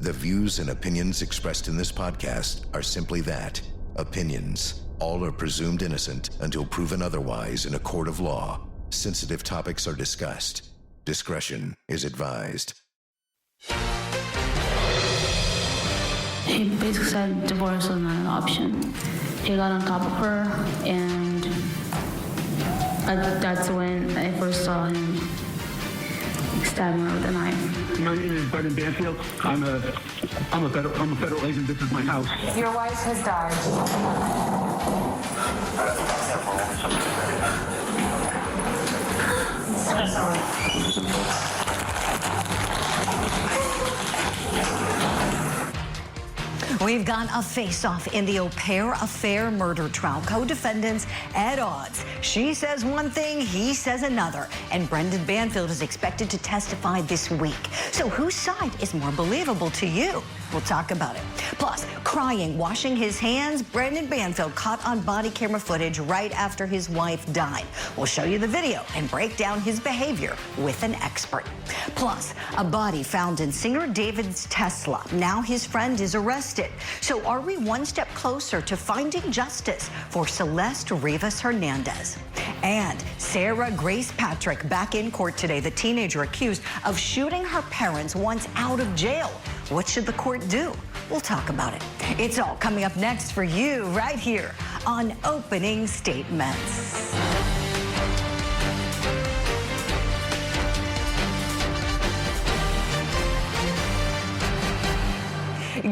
The views and opinions expressed in this podcast are simply that, opinions. All are presumed innocent until proven otherwise in a court of law. Sensitive topics are discussed. Discretion is advised. He basically said divorce was not an option. He got on top of her, and that's when I first saw him stabbing her with a knife. My name is Banfield. I'm a federal agent. This is my house. Your wife has died. We've got a face-off in the Au Pair Affair murder trial. Co-defendants at odds. She says one thing, he says another. And Brendan Banfield is expected to testify this week. So whose side is more believable to you? We'll talk about it. Plus, crying, washing his hands, Brendan Banfield caught on body camera footage right after his wife died. We'll show you the video and break down his behavior with an expert. Plus, a body found in singer David's Tesla. Now his friend is arrested. So are we one step closer to finding justice for Celeste Rivas Hernandez? And Sarah Grace Patrick back in court today, the teenager accused of shooting her parents once out of jail. What should the court do? We'll talk about it. It's all coming up next for you right here on Opening Statements.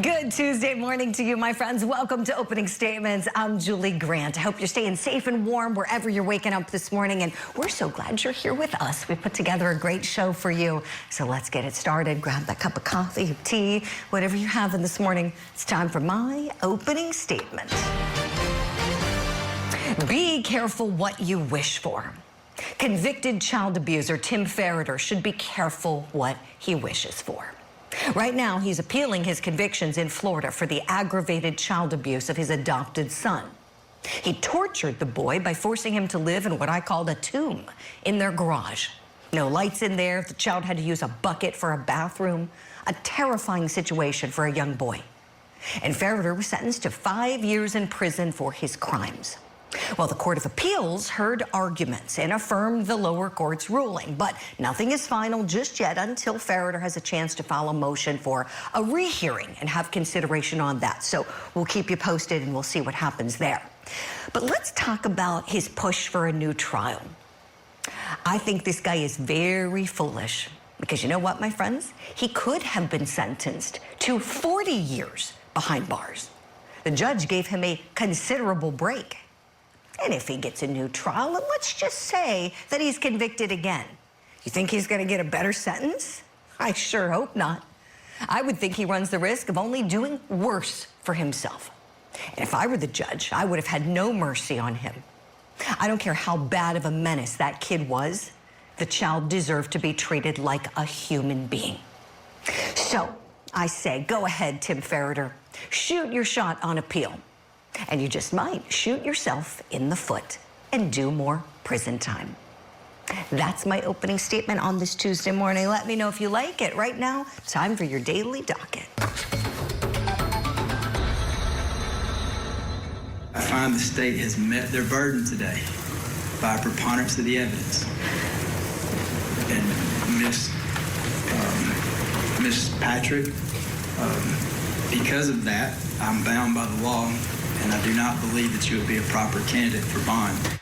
Good Tuesday morning to you, my friends. Welcome to Opening Statements. I'm Julie Grant. I hope you're staying safe and warm wherever you're waking up this morning, and we're so glad you're here with us. We put together a great show for you, so let's get it started. Grab that cup of coffee, tea, whatever you're having this morning. It's time for my opening statement. Be careful what you wish for. Convicted child abuser Tim Ferreter should be careful what he wishes for. Right now, he's appealing his convictions in Florida for the aggravated child abuse of his adopted son. He tortured the boy by forcing him to live in what I called a tomb in their garage. No lights in there. The child had to use a bucket for a bathroom. A terrifying situation for a young boy. And Ferreter was sentenced to 5 years in prison for his crimes. Well, the Court of Appeals heard arguments and affirmed the lower court's ruling, but nothing is final just yet until Ferreter has a chance to file a motion for a rehearing and have consideration on that. So we'll keep you posted and we'll see what happens there. But let's talk about his push for a new trial. I think this guy is very foolish because you know what, my friends? He could have been sentenced to 40 years behind bars. The judge gave him a considerable break. And if he gets a new trial, and let's just say that he's convicted again, you think he's going to get a better sentence? I sure hope not. I would think he runs the risk of only doing worse for himself. And if I were the judge, I would have had no mercy on him. I don't care how bad of a menace that kid was. The child deserved to be treated like a human being. So I say, go ahead, Tim Ferreter. Shoot your shot on appeal. And you just might shoot yourself in the foot and do more prison time. That's my opening statement on this Tuesday morning. Let me know if you like it. Right now, time for your daily docket. I find the state has met their burden today by a preponderance of the evidence. And Miss Patrick, because of that, I'm bound by the law. And I do not believe that you would be a proper candidate for bond.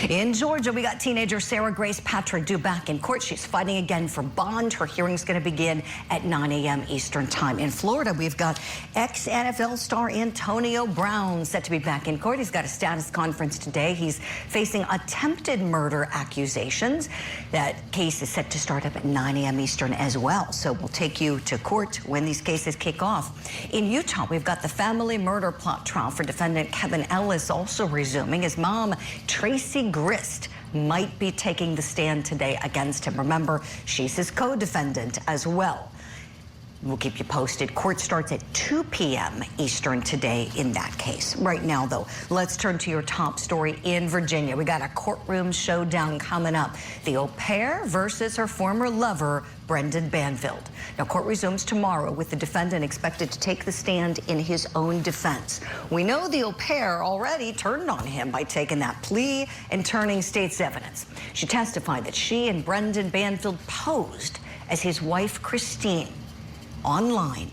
In Georgia, we got teenager Sarah Grace Patrick due back in court. She's fighting again for bond. Her hearing's going to begin at 9 a.m. Eastern time. In Florida, we've got ex-NFL star Antonio Brown set to be back in court. He's got a status conference today. He's facing attempted murder accusations. That case is set to start up at 9 a.m. Eastern as well. So we'll take you to court when these cases kick off. In Utah, we've got the family murder plot trial for defendant Kevin Ellis also resuming. His mom, Tracy Grist, might be taking the stand today against him. Remember, she's his co-defendant as well. We'll keep you posted. Court starts at 2 p.m. Eastern today in that case. Right now, though, let's turn to your top story in Virginia. We got a courtroom showdown coming up. The au pair versus her former lover, Brendan Banfield. Now, court resumes tomorrow with the defendant expected to take the stand in his own defense. We know the au pair already turned on him by taking that plea and turning state's evidence. She testified that she and Brendan Banfield posed as his wife, Christine, online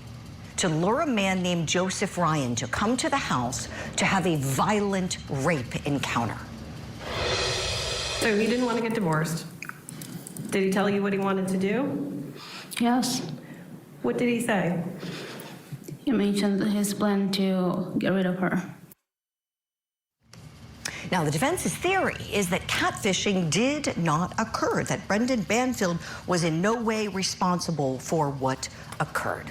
to lure a man named Joseph Ryan to come to the house to have a violent rape encounter. So he didn't want to get divorced. Did he tell you what he wanted to do? Yes. What did he say? He mentioned his plan to get rid of her. Now, the defense's theory is that catfishing did not occur, that Brendan Banfield was in no way responsible for what occurred.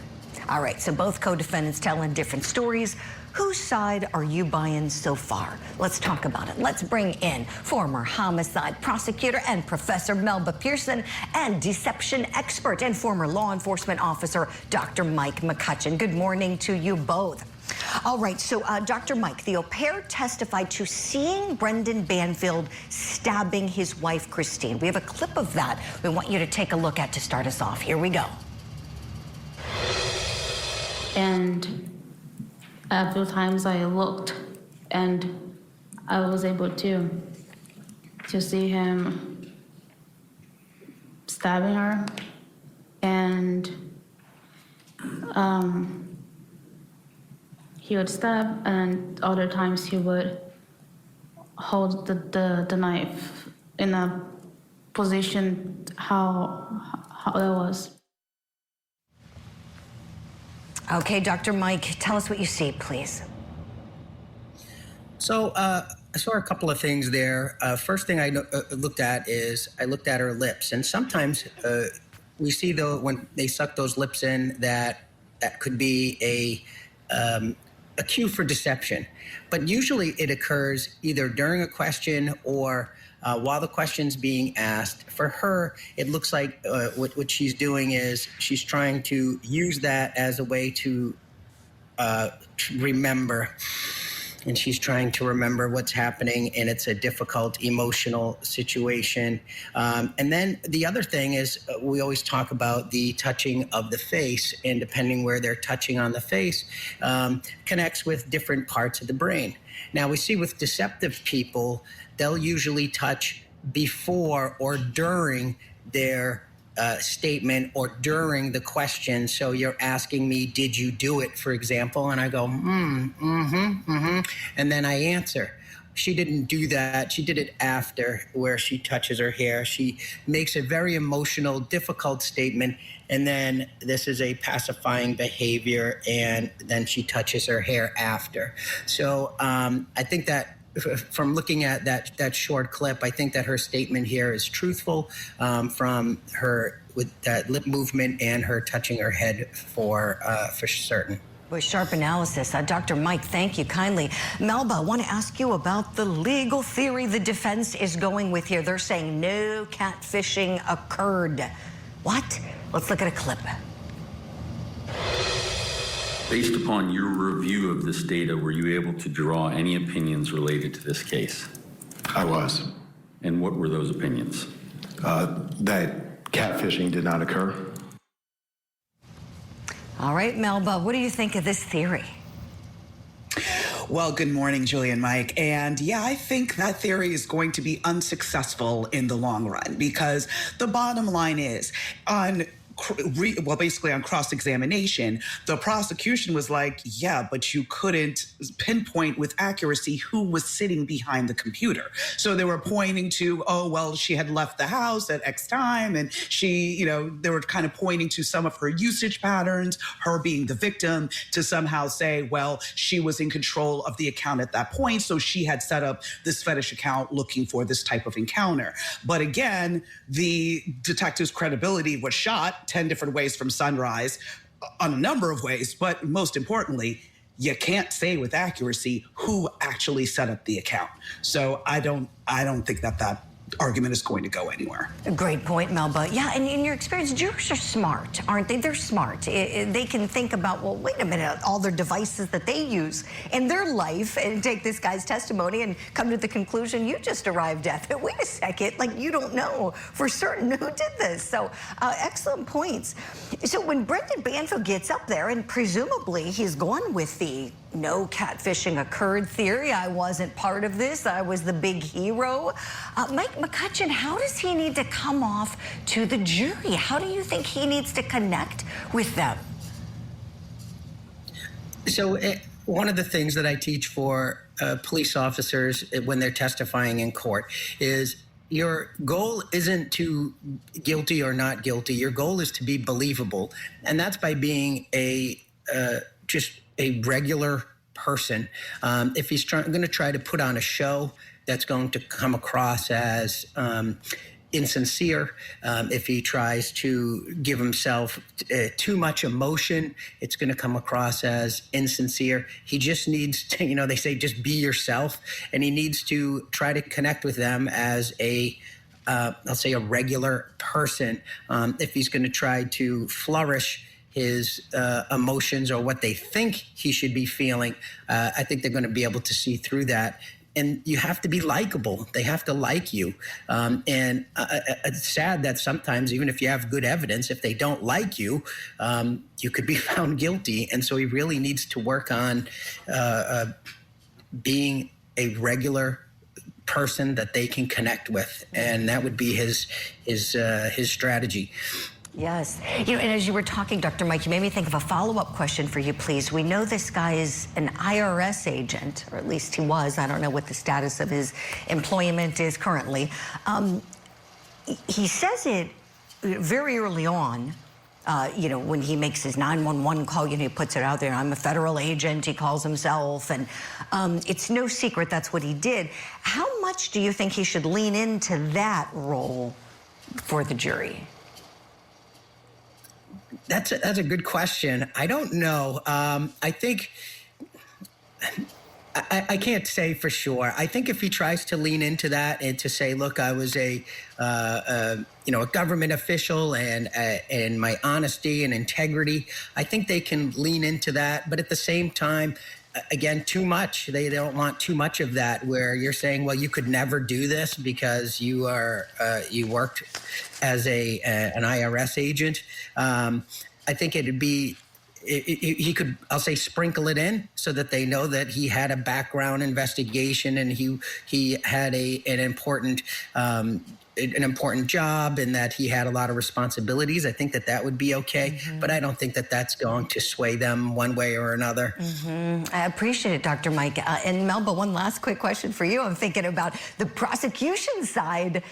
All right, so both co-defendants telling different stories. Whose side are you buying so far? Let's talk about it. Let's bring in former homicide prosecutor and Professor Melba Pearson and deception expert and former law enforcement officer, Dr. Mike McCutcheon. Good morning to you both. All right, so Dr. Mike, the au pair testified to seeing Brendan Banfield stabbing his wife, Christine. We have a clip of that we want you to take a look at to start us off. Here we go. And a few times I looked and I was able to see him stabbing her, and he would stab, and other times he would hold the knife in a position how it was. Okay, Dr. Mike, tell us what you see, please. So I saw a couple of things there. First thing I looked at is I looked at her lips, and sometimes we see though when they suck those lips in that could be a cue for deception. But usually it occurs either during a question or while the question's being asked. For her, it looks like what she's doing is she's trying to use that as a way to remember. And she's trying to remember what's happening, and it's a difficult emotional situation. And then the other thing is we always talk about the touching of the face, and depending where they're touching on the face, connects with different parts of the brain. Now, we see with deceptive people, they'll usually touch before or during their statement or during the question. So you're asking me, did you do it, for example? And I go, and then I answer. She didn't do that. She did it after, where she touches her hair. She makes a very emotional, difficult statement, and then this is a pacifying behavior, and then she touches her hair after. So I think that from looking at that short clip, I think that her statement here is truthful, from her with that lip movement and her touching her head for certain. With sharp analysis. Dr. Mike, thank you kindly. Melba, I want to ask you about the legal theory the defense is going with here. They're saying no catfishing occurred. What? Let's look at a clip. Based upon your review of this data, were you able to draw any opinions related to this case? I was. And what were those opinions? That catfishing did not occur. All right, Melba, what do you think of this theory? Well, good morning, Julie and Mike. And yeah, I think that theory is going to be unsuccessful in the long run, because the bottom line is basically on cross-examination, the prosecution was like, yeah, but you couldn't pinpoint with accuracy who was sitting behind the computer. So they were pointing to, oh, well, she had left the house at X time, and she, they were kind of pointing to some of her usage patterns, her being the victim, to somehow say, well, she was in control of the account at that point, so she had set up this fetish account looking for this type of encounter. But again, the detective's credibility was shot 10 different ways from sunrise, on a number of ways, but most importantly, you can't say with accuracy who actually set up the account. So I don't think that argument is going to go anywhere. Great point, Melba. Yeah, and in your experience, jurors are smart, aren't they? They're smart. They can think about, well, wait a minute, all their devices that they use in their life, and take this guy's testimony and come to the conclusion you just arrived at. But wait a second, like, you don't know for certain who did this. So excellent points. So when Brendan Banfield gets up there, and presumably he's gone with the no catfishing occurred theory, I wasn't part of this, I was the big hero. Mike McCutcheon, how does he need to come off to the jury? How do you think he needs to connect with them? So one of the things that I teach for police officers when they're testifying in court is your goal isn't to guilty or not guilty. Your goal is to be believable. And that's by being just a regular person. If he's going to try to put on a show, that's going to come across as insincere. If he tries to give himself too much emotion, it's going to come across as insincere. He just needs to, they say, just be yourself. And he needs to try to connect with them as I'll say, a regular person. If he's going to try to flourish his emotions or what they think he should be feeling, I think they're going to be able to see through that. And you have to be likable. They have to like you. And it's sad that sometimes, even if you have good evidence, if they don't like you, you could be found guilty. And so he really needs to work on being a regular person that they can connect with. And that would be his strategy. Yes. And as you were talking, Dr. Mike, you made me think of a follow-up question for you, please. We know this guy is an IRS agent, or at least he was. I don't know what the status of his employment is currently. He says it very early on, when he makes his 911 call, he puts it out there, I'm a federal agent, he calls himself, and it's no secret that's what he did. How much do you think he should lean into that role for the jury? That's a good question. I don't know. I think I can't say for sure. I think if he tries to lean into that and to say, look, I was a government official and my honesty and integrity, I think they can lean into that. But at the same time, again, too much. They don't want too much of that, where you're saying, well, you could never do this because you worked as an IRS agent. I think it'd be, he could, I'll say, sprinkle it in so that they know that he had a background investigation and he had an important job and that he had a lot of responsibilities. I think that would be okay, but I don't think that that's going to sway them one way or another. I appreciate it, Dr. Mike. And Melba, one last quick question for you. I'm thinking about the prosecution side.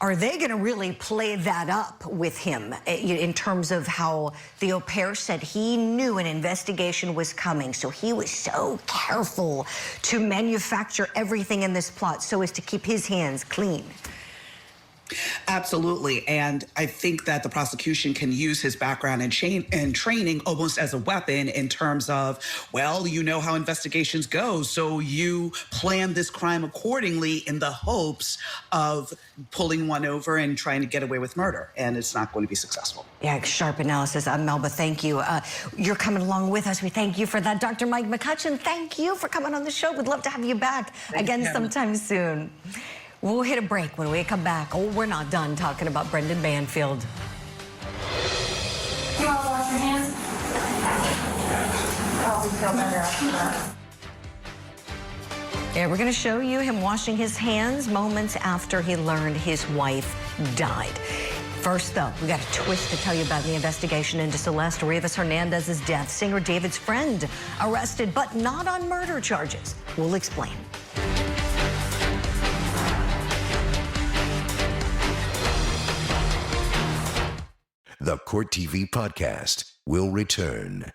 Are they going to really play that up with him in terms of how the au pair said he knew an investigation was coming, so he was so careful to manufacture everything in this plot so as to keep his hands clean? Absolutely. And I think that the prosecution can use his background and training almost as a weapon in terms of, well, you know how investigations go, so you plan this crime accordingly in the hopes of pulling one over and trying to get away with murder. And it's not going to be successful. Yeah, sharp analysis. Melba, thank you. You're coming along with us. We thank you for that. Dr. Mike McCutcheon, thank you for coming on the show. We'd love to have you back again sometime soon. We'll hit a break. When we come back, we're not done talking about Brendan Banfield. You want to wash your hands? Probably feel better after that. Yeah, we're going to show you him washing his hands moments after he learned his wife died. First, though, we got a twist to tell you about the investigation into Celeste Rivas Hernandez's death. Singer David's friend arrested, but not on murder charges. We'll explain. The Court TV podcast will return.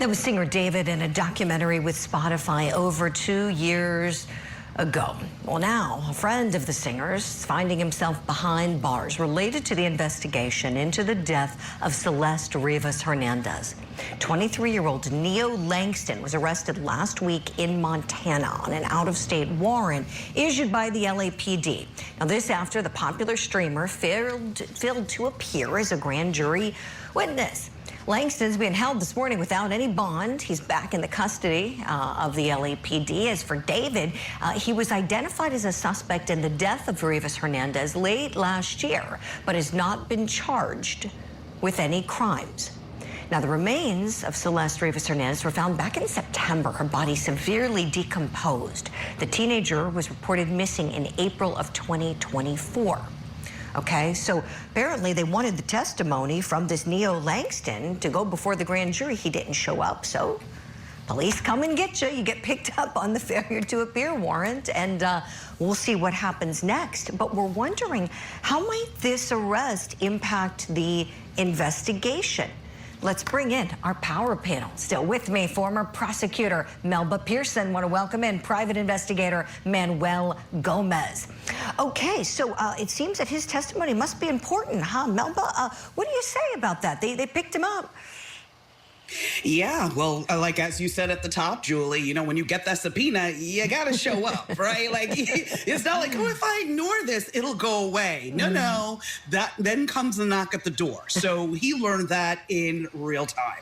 That was singer David in a documentary with Spotify over 2 years ago. Well, now a friend of the singer's is finding himself behind bars related to the investigation into the death of Celeste Rivas Hernandez. 23-year-old Neo Langston was arrested last week in Montana on an out-of-state warrant issued by the LAPD. Now, this after the popular streamer failed to appear as a grand jury witness. Langston's being held this morning without any bond. He's back in the custody of the LAPD. As for David, he was identified as a suspect in the death of Rivas Hernandez late last year, but has not been charged with any crimes. Now, the remains of Celeste Rivas Hernandez were found back in September, her body severely decomposed. The teenager was reported missing in April of 2024. Okay, so apparently they wanted the testimony from this Neo Langston to go before the grand jury. He didn't show up, so police come and get you. You get picked up on the failure to appear warrant, and we'll see what happens next. But we're wondering, how might this arrest impact the investigation? Let's bring in our power panel. Still with me, former prosecutor Melba Pearson. Want to welcome in private investigator Manuel Gomez. Okay, so it seems that his testimony must be important, huh, Melba? What do you say about that? They picked him up. Yeah, well, like as you said at the top, Julie, you know, when you get that subpoena, you got to show up, right? Like, it's not like, oh, if I ignore this, it'll go away. No, that then comes the knock at the door. So he learned that in real time.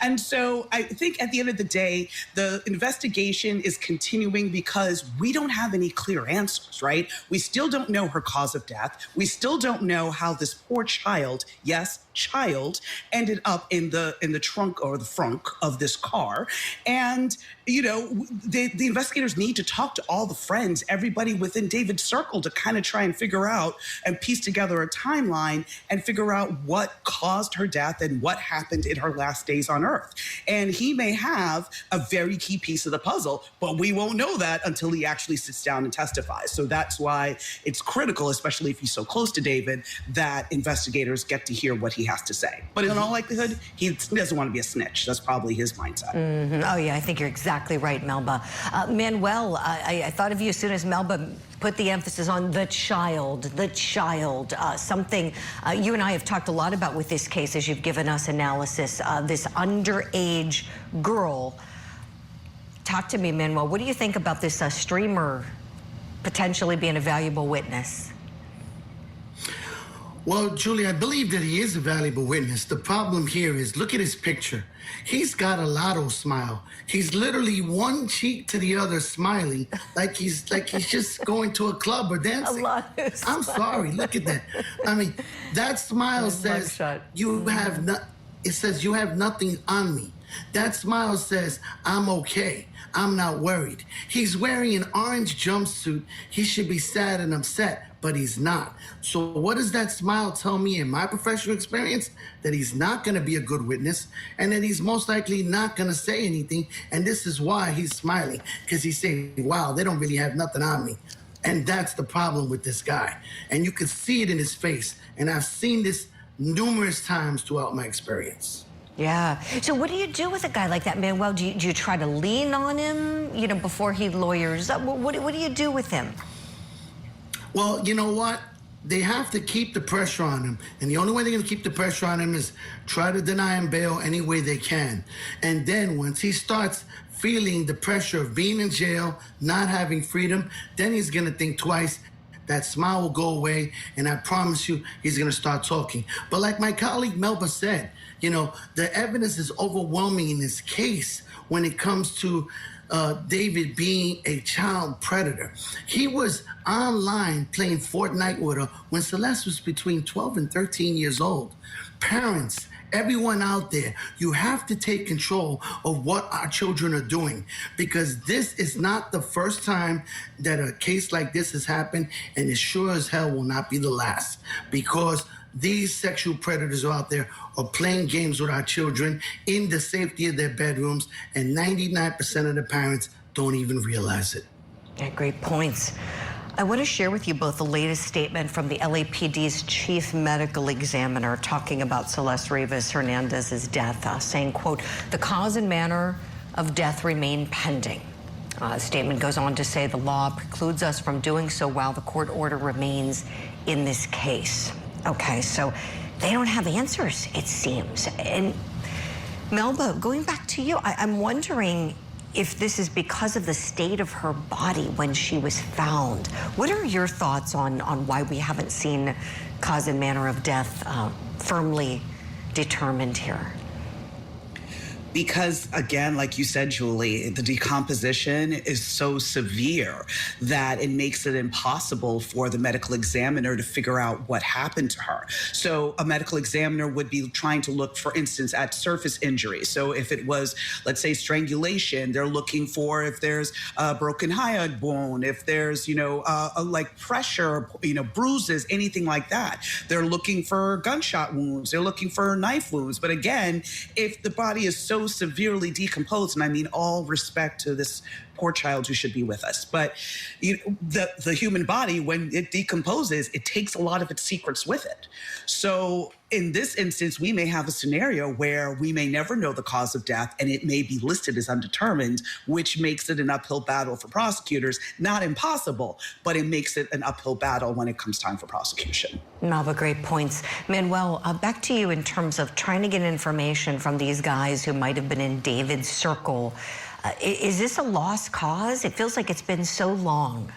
And so I think at the end of the day, the investigation is continuing because we don't have any clear answers, right? We still don't know her cause of death. We still don't know how this poor child, yes, child, ended up in the trunk or the frunk of this car. And, you know, the investigators need to talk to all the friends, everybody within David's circle, to kind of try and figure out and piece together a timeline and figure out what caused her death and what happened in her last days on Earth. And he may have a very key piece of the puzzle, but we won't know that until he actually sits down and testifies. So that's why it's critical, especially if he's so close to David, that investigators get to hear what he has to say. But in all likelihood, he doesn't want to be a snitch. That's probably his mindset. Oh, yeah, I think you're exactly right, Melba. Manuel, I thought of you as soon as Melba put the emphasis on the child, something you and I have talked a lot about with this case as you've given us analysis, this underage girl. Talk to me, Manuel. What do you think about this streamer potentially being a valuable witness? Well, Julie, I believe that he is a valuable witness. The problem here is, look at his picture. He's got a lotto smile. He's literally one cheek to the other smiling, like he's just going to a club or dancing. I'm sorry, look at that. I mean, that smile says you have it says you have nothing on me. That smile says I'm okay. I'm not worried. He's wearing an orange jumpsuit. He should be sad and upset, but he's not. So what does that smile tell me in my professional experience? That he's not going to be a good witness, and that he's most likely not going to say anything. And this is why he's smiling, because he's saying, wow, they don't really have nothing on me. And that's the problem with this guy. And you can see it in his face. And I've seen this numerous times throughout my experience. Yeah. So what do you do with a guy like that, Manuel? Do you try to lean on him, you know, before he lawyers up? What do you do with him? Well, you know what? They have to keep the pressure on him. And the only way they're going to keep the pressure on him is try to deny him bail any way they can. And then once he starts feeling the pressure of being in jail, not having freedom, then he's going to think twice. That smile will go away, and I promise you, he's going to start talking. But like my colleague Melba said, you know, the evidence is overwhelming in this case when it comes to David being a child predator. He was online playing Fortnite with her when Celeste was between 12 and 13 years old. Parents, everyone out there, you have to take control of what our children are doing, because this is not the first time that a case like this has happened, and it sure as hell will not be the last, because these sexual predators out there are playing games with our children in the safety of their bedrooms, and 99% of the parents don't even realize it. Yeah, great points. I want to share with you both the latest statement from the LAPD's chief medical examiner talking about Celeste Rivas Hernandez's death, saying, quote, the cause and manner of death remain pending. The statement goes on to say the law precludes us from doing so while the court order remains in this case. Okay, so they don't have answers, it seems. And Melba, going back to you, I'm wondering if this is because of the state of her body when she was found. What are your thoughts on why we haven't seen cause and manner of death firmly determined here? Because, again, like you said, Julie, the decomposition is so severe that it makes it impossible for the medical examiner to figure out what happened to her. So a medical examiner would be trying to look, for instance, at surface injuries. So if it was, let's say, strangulation, they're looking for if there's a broken hyoid bone, if there's, like pressure, bruises, anything like that. They're looking for gunshot wounds. They're looking for knife wounds. But again, if the body is so severely decomposed, and I mean all respect to this poor child who should be with us, but the human body, when it decomposes, it takes a lot of its secrets with it. So in this instance, we may have a scenario where we may never know the cause of death, and it may be listed as undetermined, which makes it an uphill battle for prosecutors. Not impossible, but it makes it an uphill battle when it comes time for prosecution. Melba, great points. Manuel, back to you in terms of trying to get information from these guys who might have been in David's circle. Is this a lost cause? It feels like it's been so long.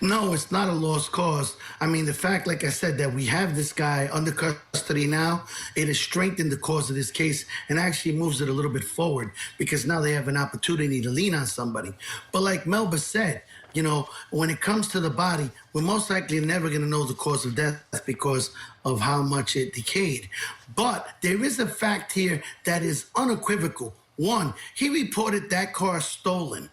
No, it's not a lost cause. I mean, the fact, like I said, that we have this guy under custody now, it has strengthened the cause of this case and actually moves it a little bit forward because now they have an opportunity to lean on somebody. But like Melba said, when it comes to the body, we're most likely never going to know the cause of death because of how much it decayed. But there is a fact here that is unequivocal. One, he reported that car stolen.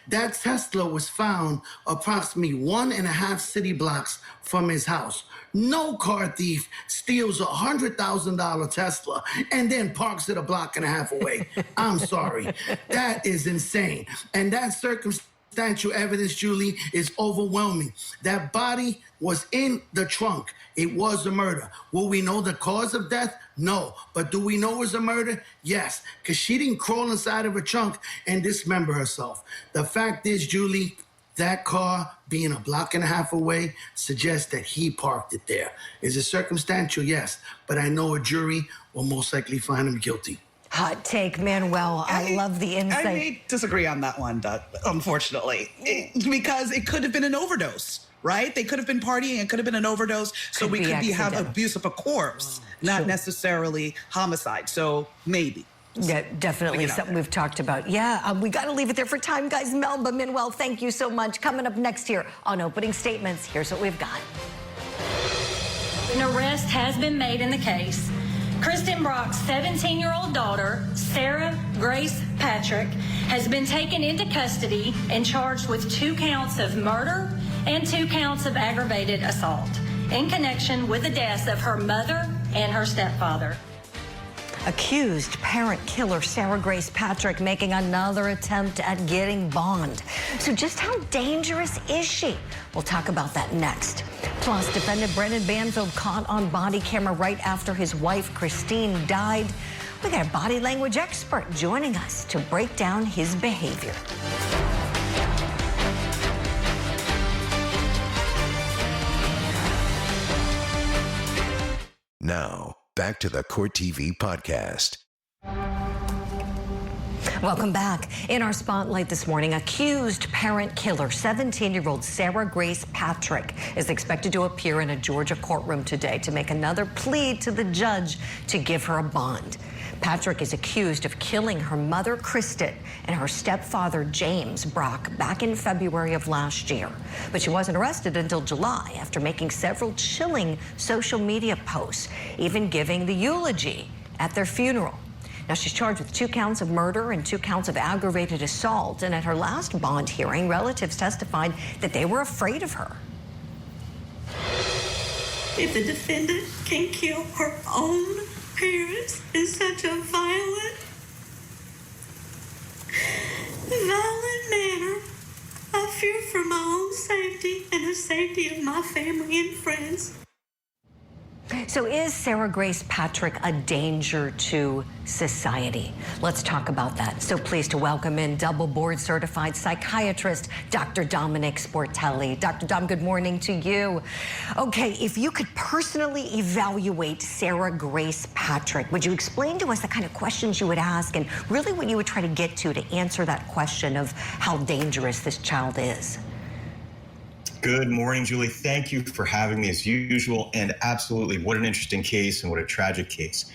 That Tesla was found approximately 1.5 city blocks from his house. No car thief steals a $100,000 Tesla and then parks it 1.5 blocks away. I'm sorry. That is insane. And that circumstantial evidence, Julie, is overwhelming. That body was in the trunk. It was a murder. Will we know the cause of death? No. But do we know it was a murder? Yes. Because she didn't crawl inside of a trunk and dismember herself. The fact is, Julie, that car being 1.5 blocks away suggests that he parked it there. Is it circumstantial? Yes. But I know a jury will most likely find him guilty. Hot take, Manuel. I love the insight. I may disagree on that one, unfortunately, because it could have been an overdose, right? They could have been partying. It could have been an overdose. So we could have abuse of a corpse, not necessarily homicide. So maybe. Yeah, definitely something we've talked about. Yeah, we got to leave it there for time, guys. Melba, Manuel, thank you so much. Coming up next here on Opening Statements, here's what we've got. An arrest has been made in the case. Kristen Brock's 17-year-old daughter, Sarah Grace Patrick, has been taken into custody and charged with 2 counts of murder and 2 counts of aggravated assault in connection with the deaths of her mother and her stepfather. Accused parent killer Sarah Grace Patrick making another attempt at getting bond. So just how dangerous is she? We'll talk about that next. Plus, defendant Brendan Banfield caught on body camera right after his wife Christine died. We got a body language expert joining us to break down his behavior. Now, back to the Court TV podcast. Welcome back. In our spotlight this morning, accused parent killer, 17-year-old Sarah Grace Patrick, is expected to appear in a Georgia courtroom today to make another plea to the judge to give her a bond. Patrick is accused of killing her mother, Kristen, and her stepfather, James Brock, back in February of last year. But she wasn't arrested until July after making several chilling social media posts, even giving the eulogy at their funeral. Now, she's charged with 2 counts of murder and 2 counts of aggravated assault. And at her last bond hearing, relatives testified that they were afraid of her. If the defendant can kill her own parents in such a violent manner, I fear for my own safety and the safety of my family and friends. So is Sarah Grace Patrick a danger to society? Let's talk about that. So pleased to welcome in double board certified psychiatrist, Dr. Dominic Sportelli. Dr. Dom, good morning to you. Okay, if you could personally evaluate Sarah Grace Patrick, would you explain to us the kind of questions you would ask and really what you would try to get to answer that question of how dangerous this child is? Good morning, Julie. Thank you for having me as usual. And absolutely, what an interesting case and what a tragic case.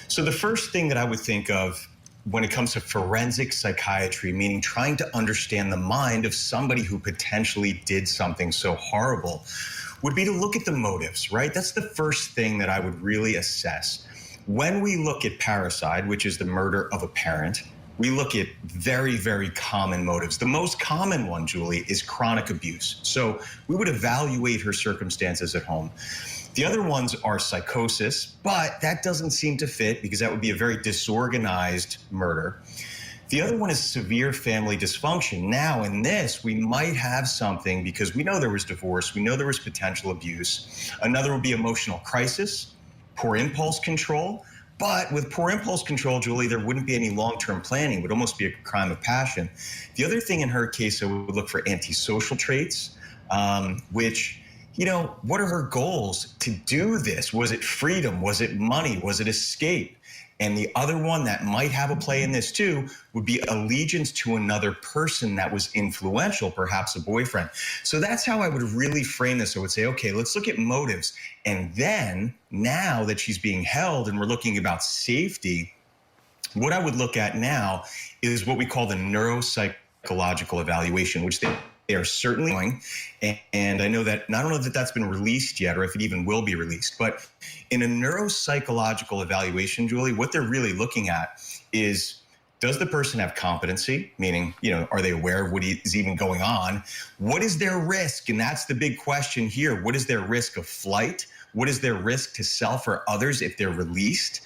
So the first thing that I would think of when it comes to forensic psychiatry, meaning trying to understand the mind of somebody who potentially did something so horrible, would be to look at the motives, right? That's the first thing that I would really assess. When we look at parricide, which is the murder of a parent, we look at very, very common motives. The most common one, Julie, is chronic abuse. So we would evaluate her circumstances at home. The other ones are psychosis, but that doesn't seem to fit because that would be a very disorganized murder. The other one is severe family dysfunction. Now, in this, we might have something because we know there was divorce, we know there was potential abuse. Another would be emotional crisis, poor impulse control. But with poor impulse control, Julie, there wouldn't be any long-term planning. It would almost be a crime of passion. The other thing in her case, I would look for antisocial traits, which, what are her goals to do this? Was it freedom? Was it money? Was it escape? And the other one that might have a play in this too would be allegiance to another person that was influential, perhaps a boyfriend. So that's how I would really frame this. I would say, okay, let's look at motives. And then now that she's being held and we're looking about safety, what I would look at now is what we call the neuropsychological evaluation, which they are certainly doing. And I know that, I don't know that that's been released yet or if it even will be released, but in a neuropsychological evaluation, Julie, what they're really looking at is, does the person have competency? Meaning, are they aware of what is even going on? What is their risk? And that's the big question here. What is their risk of flight? What is their risk to self or others if they're released?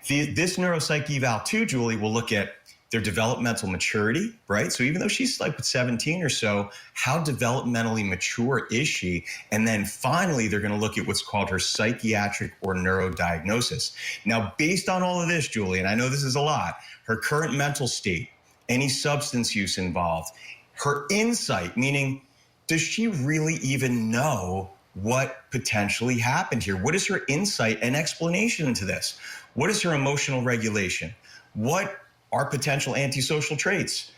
This neuropsych eval too, Julie, will look at their developmental maturity, right? So even though she's like 17 or so, how developmentally mature is she? And then finally, they're going to look at what's called her psychiatric or neurodiagnosis. Now, based on all of this, Julie, and I know this is a lot, her current mental state, any substance use involved, her insight, meaning, does she really even know what potentially happened here? What is her insight and explanation into this? What is her emotional regulation? What are potential antisocial traits?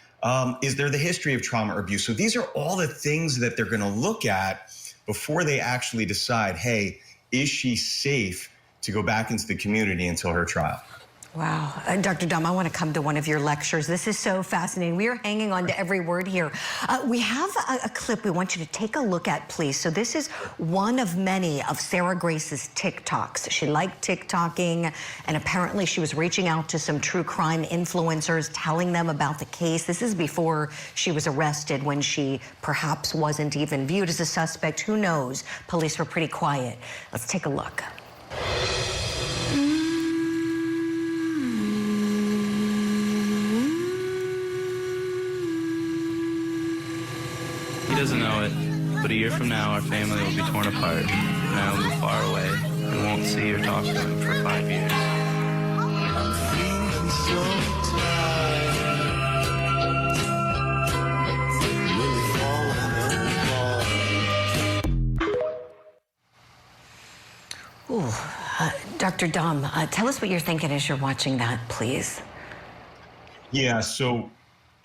Is there the history of trauma or abuse? So these are all the things that they're going to look at before they actually decide, hey, is she safe to go back into the community until her trial? Wow. Dr. Dom, I want to come to one of your lectures. This is so fascinating. We are hanging on to every word here. We have a clip we want you to take a look at, please. So this is one of many of Sarah Grace's TikToks. She liked TikToking, and apparently she was reaching out to some true crime influencers, telling them about the case. This is before she was arrested, when she perhaps wasn't even viewed as a suspect. Who knows? Police were pretty quiet. Let's take a look. He doesn't know it, but a year from now, our family will be torn apart, and I will move far away and won't see or talk to him for 5 years. Ooh, Dr. Dom, tell us what you're thinking as you're watching that, please. Yeah, so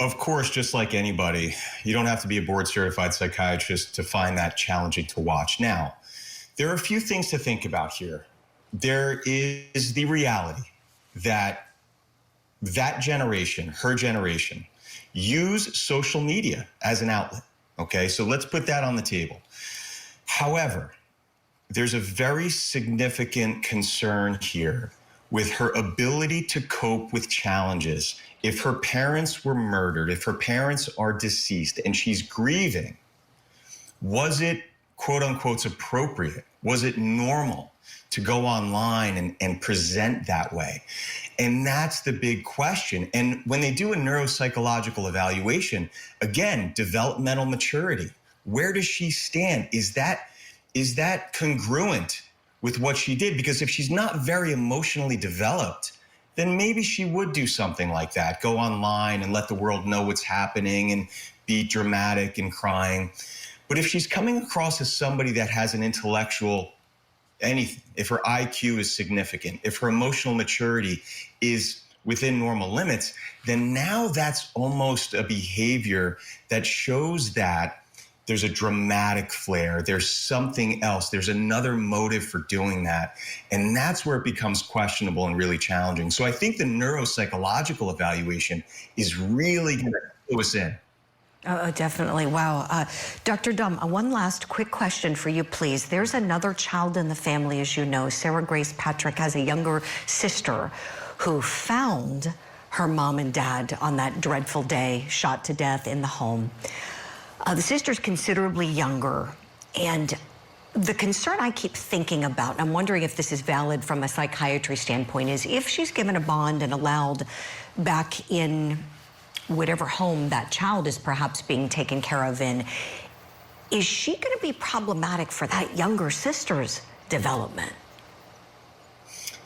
of course, just like anybody, you don't have to be a board-certified psychiatrist to find that challenging to watch. Now, there are a few things to think about here. There is the reality that generation, her generation, use social media as an outlet, okay? So let's put that on the table. However, there's a very significant concern here with her ability to cope with challenges. If her parents were murdered, if her parents are deceased and she's grieving, was it, quote unquote, appropriate? Was it normal to go online and present that way? And that's the big question. And when they do a neuropsychological evaluation, again, developmental maturity, where does she stand? Is that congruent with what she did? Because if she's not very emotionally developed, then maybe she would do something like that, go online and let the world know what's happening and be dramatic and crying. But if she's coming across as somebody that has an intellectual anything, if her IQ is significant, if her emotional maturity is within normal limits, then now that's almost a behavior that shows that there's a dramatic flair, there's something else, there's another motive for doing that. And that's where it becomes questionable and really challenging. So I think the neuropsychological evaluation is really going to clue us in. Oh, definitely. Wow. Dr. Dum, one last quick question for you, please. There's another child in the family, as you know. Sarah Grace Patrick has a younger sister who found her mom and dad on that dreadful day, shot to death in the home. The sister's considerably younger, and the concern I keep thinking about, and I'm wondering if this is valid from a psychiatry standpoint, is if she's given a bond and allowed back in whatever home that child is perhaps being taken care of in, is she going to be problematic for that younger sister's development?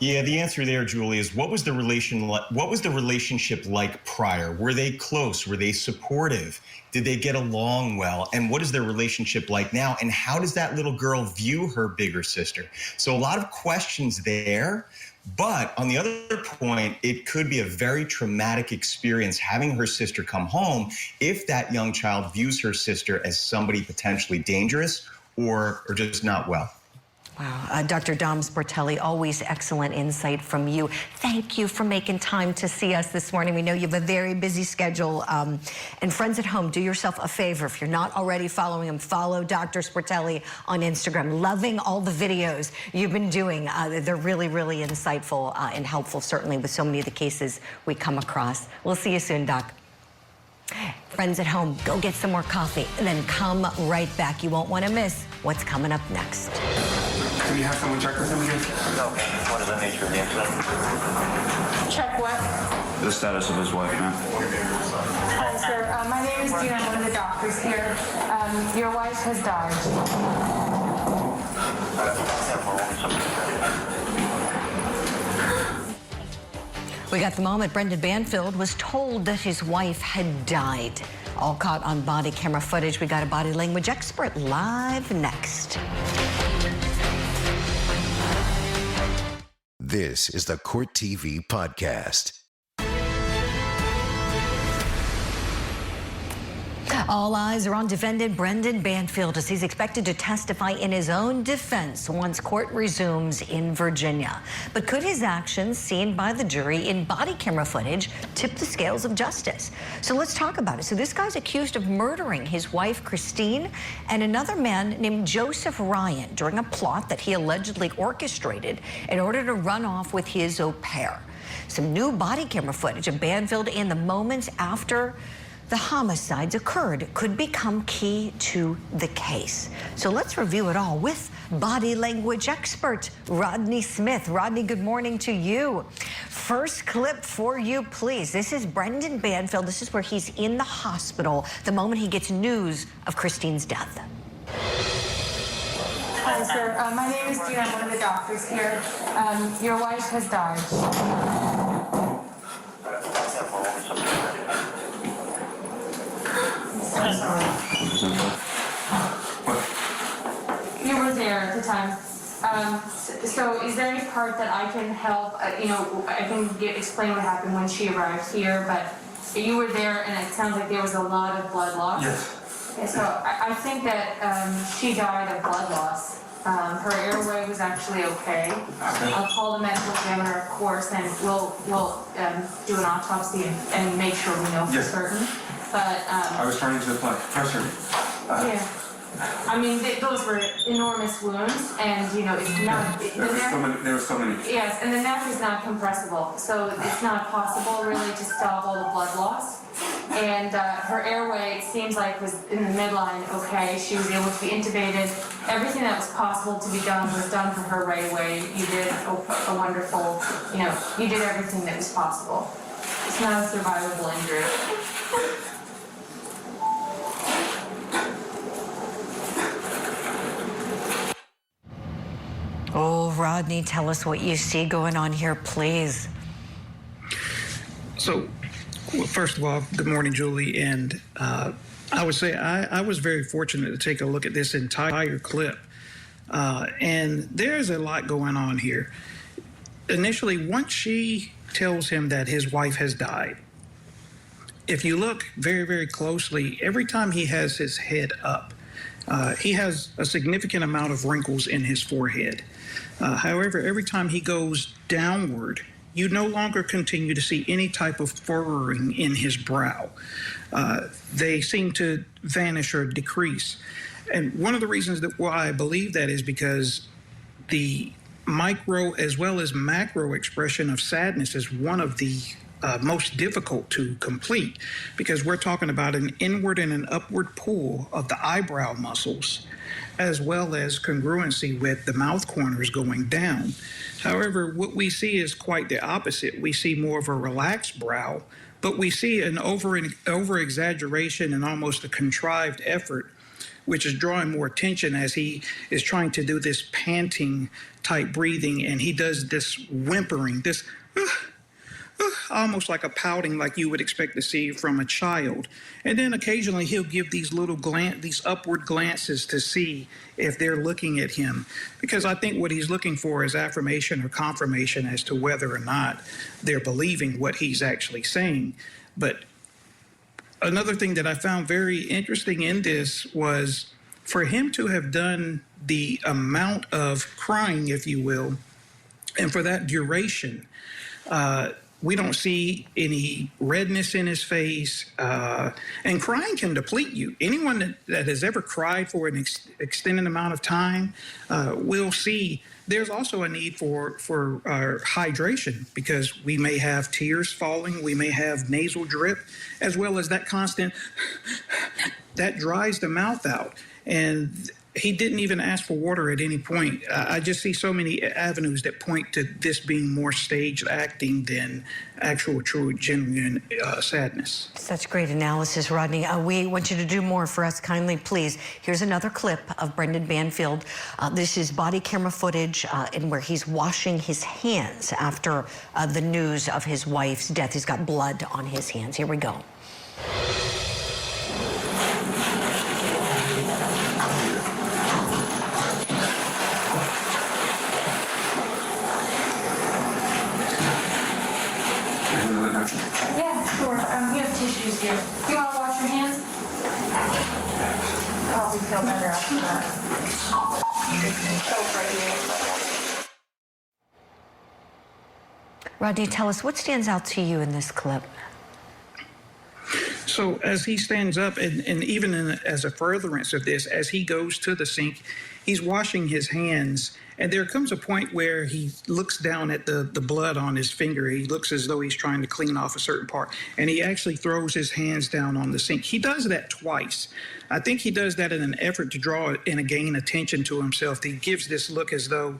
Yeah, the answer there, Julie, is what was the relationship like prior? Were they close? Were they supportive? Did they get along well? And what is their relationship like now? And how does that little girl view her bigger sister? So a lot of questions there. But on the other point, it could be a very traumatic experience having her sister come home if that young child views her sister as somebody potentially dangerous or just not well. Wow. Dr. Dom Sportelli, always excellent insight from you. Thank you for making time to see us this morning. We know you have a very busy schedule. And friends at home, do yourself a favor. If you're not already following him, follow Dr. Sportelli on Instagram. Loving all the videos you've been doing. They're really, really insightful and helpful, certainly with so many of the cases we come across. We'll see you soon, Doc. Friends at home, go get some more coffee and then come right back. You won't want to miss what's coming up next. Can you have someone check with him again? No. What is the nature of the incident? Check what? The status of his wife, ma'am. Hi, sir. My name is Gina. I'm one of the doctors here. Your wife has died. We got the moment Brendan Banfield was told that his wife had died. All caught on body camera footage. We got a body language expert live next. This is the Court TV Podcast. All eyes are on defendant Brendan Banfield as he's expected to testify in his own defense once court resumes in Virginia. But could his actions seen by the jury in body camera footage tip the scales of justice? So let's talk about it. So this guy's accused of murdering his wife, Christine, and another man named Joseph Ryan during a plot that he allegedly orchestrated in order to run off with his au pair. Some new body camera footage of Banfield in the moments after the homicides occurred could become key to the case. So let's review it all with body language expert Rodney Smith. Rodney, good morning to you. First clip for you, please. This is Brendan Banfield. This is where he's in the hospital the moment he gets news of Christine's death. Hi, sir. My name is Gina. I'm one of the doctors here. Your wife has died. You were there at the time. So is there any part that I can help? I can explain what happened when she arrived here, but you were there and it sounds like there was a lot of blood loss. Yes. And so I think that she died of blood loss. Her airway was actually okay. I'll call the medical examiner, of course, and we'll do an autopsy and make sure we know for certain. But I was trying to apply pressure. yeah, I mean those were enormous wounds, and it's not. There were so many. Yes, and the neck is not compressible, so it's not possible really to stop all the blood loss. And her airway, it seems like, was in the midline okay. She was able to be intubated everything that was possible to be done was done for her right away. You did a wonderful, you did everything that was possible. It's not a survivable injury. Oh, Rodney, tell us what you see going on here, please. So, well, first of all, good morning, Julie. And I would say I was very fortunate to take a look at this entire clip. And there's a lot going on here. Initially, once she tells him that his wife has died, if you look very, very closely, every time he has his head up, he has a significant amount of wrinkles in his forehead. However, every time he goes downward, you no longer continue to see any type of furrowing in his brow. They seem to vanish or decrease. And one of the reasons that why I believe that is because the micro as well as macro expression of sadness is one of the most difficult to complete, because we're talking about an inward and an upward pull of the eyebrow muscles, as well as congruency with the mouth corners going down. However, what we see is quite the opposite. We see more of a relaxed brow, but we see an over-exaggeration and almost a contrived effort, which is drawing more attention as he is trying to do this panting type breathing, and he does this whimpering, this almost like a pouting like you would expect to see from a child. And then occasionally he'll give these little these upward glances to see if they're looking at him, because I think what he's looking for is affirmation or confirmation as to whether or not they're believing what he's actually saying. But another thing that I found very interesting in this was for him to have done the amount of crying, if you will, and for that duration, we don't see any redness in his face, and crying can deplete you. Anyone that has ever cried for an extended amount of time will see there's also a need for hydration, because we may have tears falling, we may have nasal drip, as well as that constant, that dries the mouth out. And he didn't even ask for water at any point. I just see so many avenues that point to this being more staged acting than actual, true, genuine sadness. Such great analysis, Rodney. We want you to do more for us, kindly, please. Here's another clip of Brendan Banfield. This is body camera footage in where he's washing his hands after the news of his wife's death. He's got blood on his hands. Here we go. Yeah, sure. You have tissues here. You want to wash your hands? Probably feel better after that. Rodney, tell us what stands out to you in this clip. So as he stands up, and even as a furtherance of this, as he goes to the sink, he's washing his hands, and there comes a point where he looks down at the blood on his finger. He looks as though he's trying to clean off a certain part, and he actually throws his hands down on the sink. He does that twice. I think he does that in an effort to draw and gain attention to himself. He gives this look as though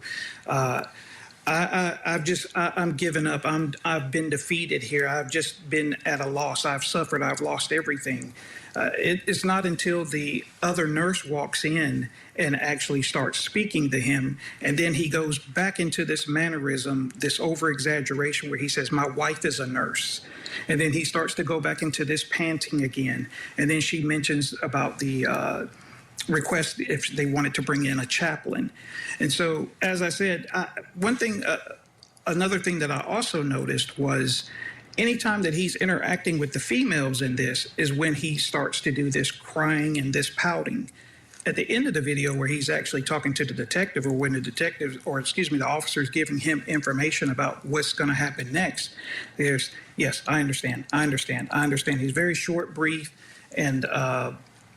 I'm giving up. I've been defeated here. I've just been at a loss. I've suffered. I've lost everything. It's not until the other nurse walks in and actually starts speaking to him, and then he goes back into this mannerism, this over-exaggeration where he says, "My wife is a nurse." And then he starts to go back into this panting again. And then she mentions about the request if they wanted to bring in a chaplain. And so, as I said, another thing that I also noticed was anytime that he's interacting with the females in this is when he starts to do this crying and this pouting. At the end of the video where he's actually talking to the detective, or when the officer is giving him information about what's going to happen next, there's, yes, I understand. He's very short, brief, and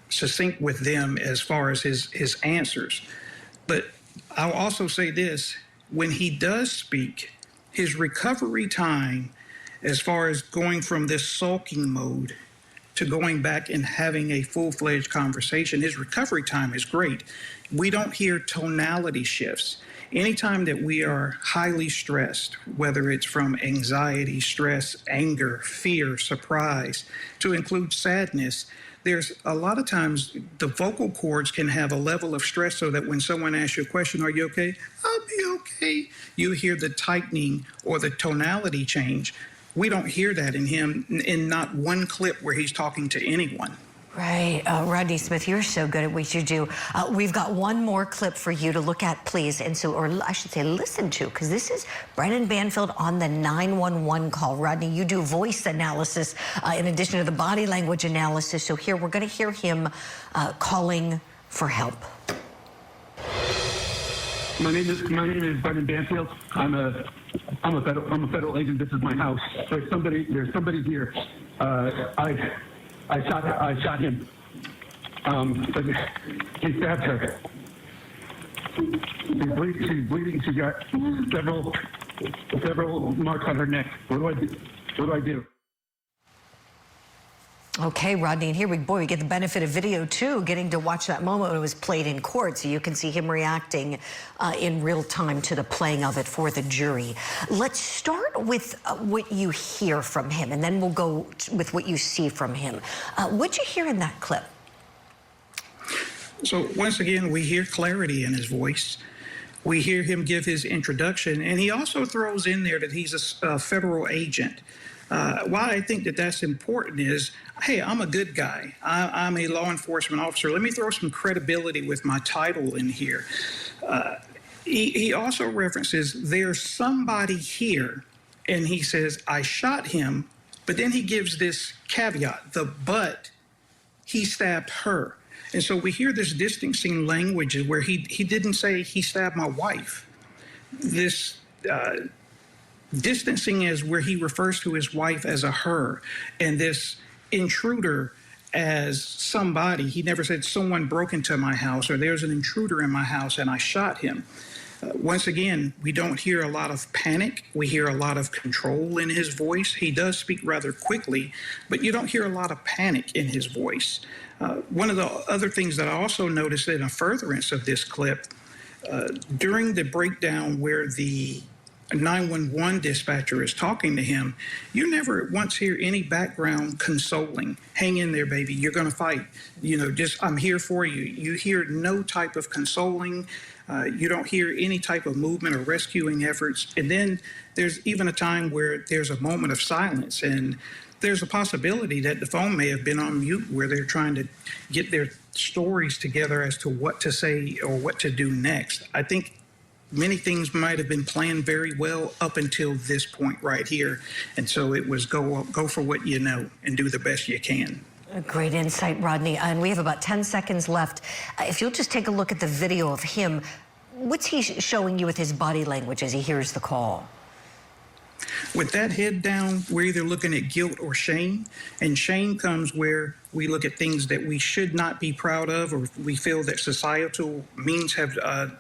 succinct with them as far as his answers. But I'll also say this, when he does speak, his recovery time as far as going from this sulking mode to going back and having a full-fledged conversation. His recovery time is great. We don't hear tonality shifts. Anytime that we are highly stressed, whether it's from anxiety, stress, anger, fear, surprise, to include sadness, there's a lot of times the vocal cords can have a level of stress so that when someone asks you a question, are you okay? I'll be okay. You hear the tightening or the tonality change. We don't hear that in him in not one clip where he's talking to anyone. Right. Rodney Smith, you're so good at what you do. We've got one more clip for you to look at, please. And so, or I should say listen to, because this is Brennan Banfield on the 911 call. Rodney, you do voice analysis in addition to the body language analysis. So here, we're going to hear him calling for help. My name is Brennan Banfield. I'm a federal agent. This is my house. There's somebody here. I shot him. But he stabbed her. She's bleeding. She got several marks on her neck. What do I do? Okay, Rodney, and here we get the benefit of video too, getting to watch that moment when it was played in court, so you can see him reacting in real time to the playing of it for the jury. Let's start with what you hear from him, and then we'll go with what you see from him. What'd you hear in that clip? So once again, we hear clarity in his voice. We hear him give his introduction, and he also throws in there that he's a federal agent. Why I think that that's important is, hey, I'm a good guy. I'm a law enforcement officer. Let me throw some credibility with my title in here. He also references there's somebody here, and he says, I shot him, but then he gives this caveat, but he stabbed her. And so we hear this distancing language where he didn't say he stabbed my wife. This distancing is where he refers to his wife as a her, and this intruder as somebody. He never said someone broke into my house or there's an intruder in my house and I shot him. Once again, we don't hear a lot of panic. We hear a lot of control in his voice. He does speak rather quickly, but you don't hear a lot of panic in his voice. One of the other things that I also noticed in a furtherance of this clip, during the breakdown where the 911 dispatcher is talking to him, you never once hear any background consoling. Hang in there, baby. You're going to fight. Just I'm here for you. You hear no type of consoling. You don't hear any type of movement or rescuing efforts. And then there's even a time where there's a moment of silence, and there's a possibility that the phone may have been on mute where they're trying to get their stories together as to what to say or what to do next. I think many things might have been planned very well up until this point right here. And so it was go for what you know and do the best you can. A great insight, Rodney. And we have about 10 seconds left. If you'll just take a look at the video of him, what's he showing you with his body language as he hears the call? With that head down, we're either looking at guilt or shame. And shame comes where we look at things that we should not be proud of, or we feel that societal means have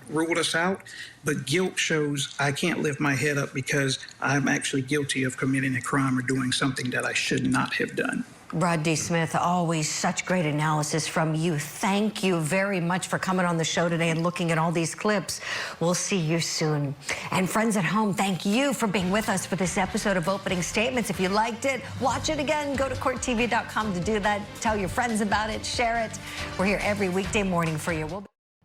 ruled us out. But guilt shows I can't lift my head up because I'm actually guilty of committing a crime or doing something that I should not have done. Rodney Smith, always such great analysis from you. Thank you very much for coming on the show today and looking at all these clips. We'll see you soon. And friends at home, thank you for being with us for this episode of Opening Statements. If you liked it, watch it again. Go to courttv.com to do that. Tell your friends about it. Share it. We're here every weekday morning for you.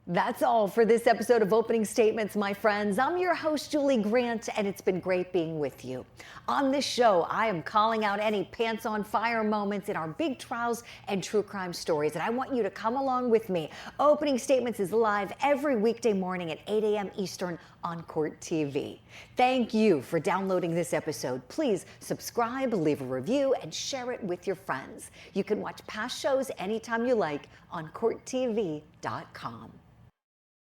That's all for this episode of Opening Statements, my friends. I'm your host, Julie Grant, and it's been great being with you. On this show, I am calling out any pants on fire moments in our big trials and true crime stories, and I want you to come along with me. Opening Statements is live every weekday morning at 8 a.m. Eastern on Court TV. Thank you for downloading this episode. Please subscribe, leave a review, and share it with your friends. You can watch past shows anytime you like on courttv.com.